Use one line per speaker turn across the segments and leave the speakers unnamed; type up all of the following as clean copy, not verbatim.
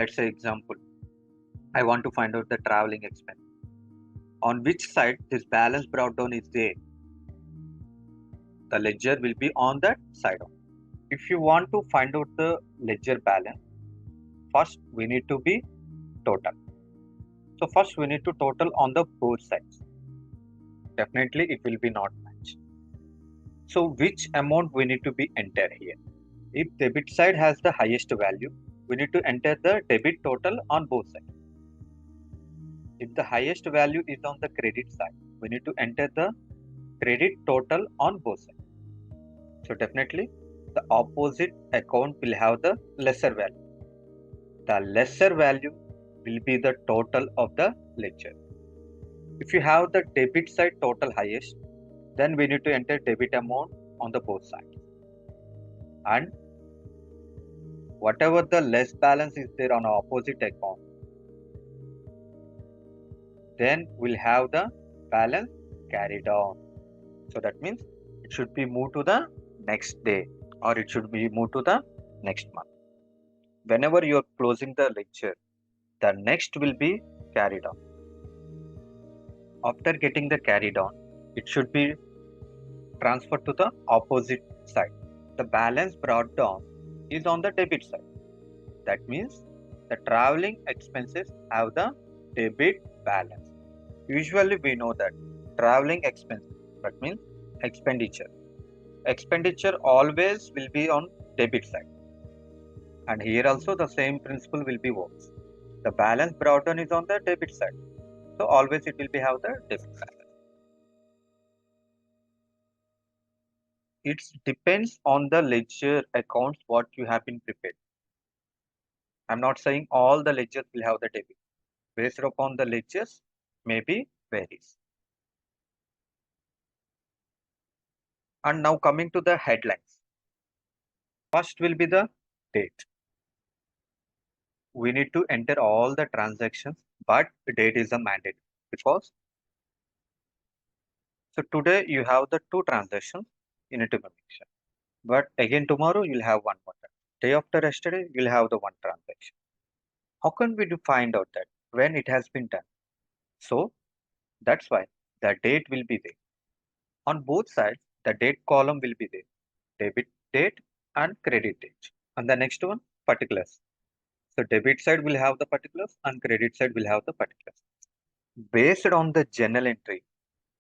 let's say example, I want to find out the traveling expense. On which side this balance brought down is there? The ledger will be on that side. If you want to find out the ledger balance, first we need to be total. So first we need to total on the both sides. Definitely it will be not match. So which amount we need to be enter here? If debit side has the highest value, we need to enter the debit total on both sides. If the highest value is on the credit side, we need to enter the credit total on both sides. So definitely the opposite account will have the lesser value. The lesser value will be the total of the ledger. If you have the debit side total highest, then we need to enter debit amount on the both sides. And whatever the less balance is there on opposite account, then we'll have the balance carried on. So that means it should be moved to the next day or it should be moved to the next month. Whenever you are closing the ledger, the next will be carried on. After getting the carried on, it should be transferred to the opposite side. The balance brought down is on the debit side. That means the traveling expenses have the debit balance. Usually we know that traveling expenses, that means expenditure. Expenditure always will be on debit side. And here also the same principle will be works. The balance brought down is on the debit side. So always it will be have the debit balance. It depends on the ledger accounts what you have been prepared. I'm not saying all the ledgers will have the debit. Based upon the ledgers, maybe varies. And now coming to the headlines. First will be the date. We need to enter all the transactions, but the date is a mandate because so today you have the two transactions you need to mention. But again tomorrow you'll have one more. Day after yesterday you'll have the one transaction. How can we do find out that when it has been done? So that's why the date will be there. On both sides, the date column will be there. Debit date and credit date. And the next one, particulars. So debit side will have the particulars and credit side will have the particulars. Based on the journal entry,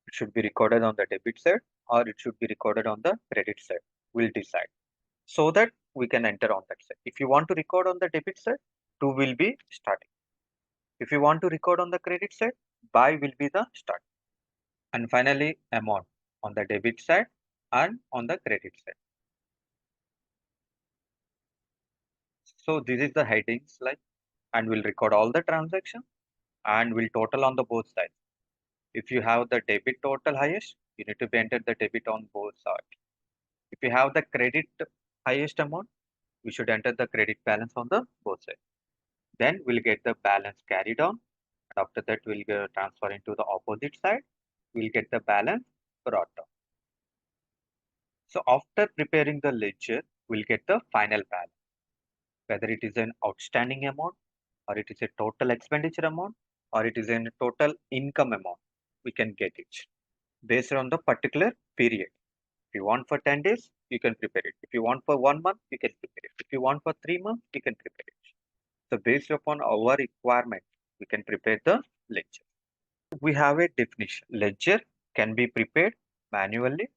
it should be recorded on the debit side or it should be recorded on the credit side. We'll decide. So that we can enter on that side. If you want to record on the debit side, to will be starting. If you want to record on the credit side, buy will be the start. And finally, amount on the debit side and on the credit side. So this is the headings like, and we'll record all the transactions and we'll total on the both sides. If you have the debit total highest, you need to be enter the debit on both sides. If you have the credit highest amount, we should enter the credit balance on the both sides. Then we'll get the balance carried on. And after that, we'll transfer into the opposite side. We'll get the balance brought down. So after preparing the ledger, we'll get the final balance. Whether it is an outstanding amount or it is a total expenditure amount or it is a total income amount, we can get it based on the particular period. If you want for 10 days, you can prepare it. If you want for 1 month, you can prepare it. If you want for 3 months, you can prepare it. So based upon our requirement, we can prepare the ledger. We have a definition. Ledger can be prepared manually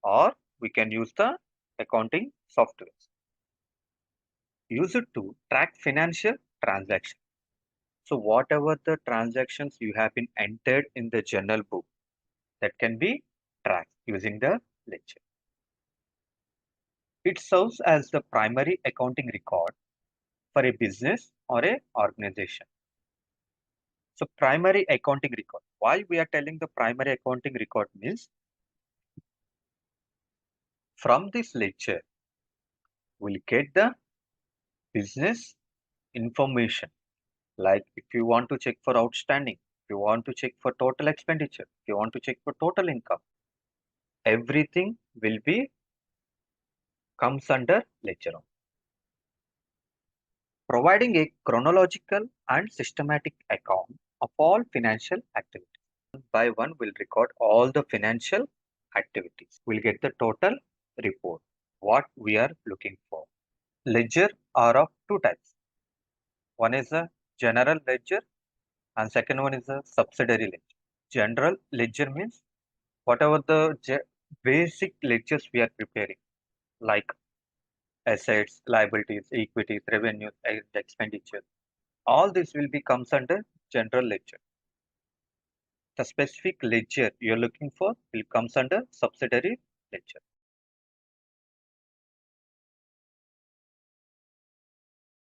or we can use the accounting softwares. Use it to track financial transactions. So whatever the transactions you have been entered in the journal book, that can be tracked using the ledger. It serves as the primary accounting record for a business or a organization. So primary accounting record. Why we are telling the primary accounting record means from this ledger, we'll get the business information. Like if you want to check for outstanding, if you want to check for total expenditure, if you want to check for total income, everything will be comes under ledger. providing a chronological and systematic account of all financial activities. One by one, we'll record all the financial activities. We'll get the total report, what we are looking for. Ledger are of two types. One is a general ledger and second one is a subsidiary ledger. General ledger means whatever the basic ledgers we are preparing, like assets, liabilities, equities, revenues, and expenditure. All this will be comes under general ledger. The specific ledger you're looking for will comes under subsidiary ledger.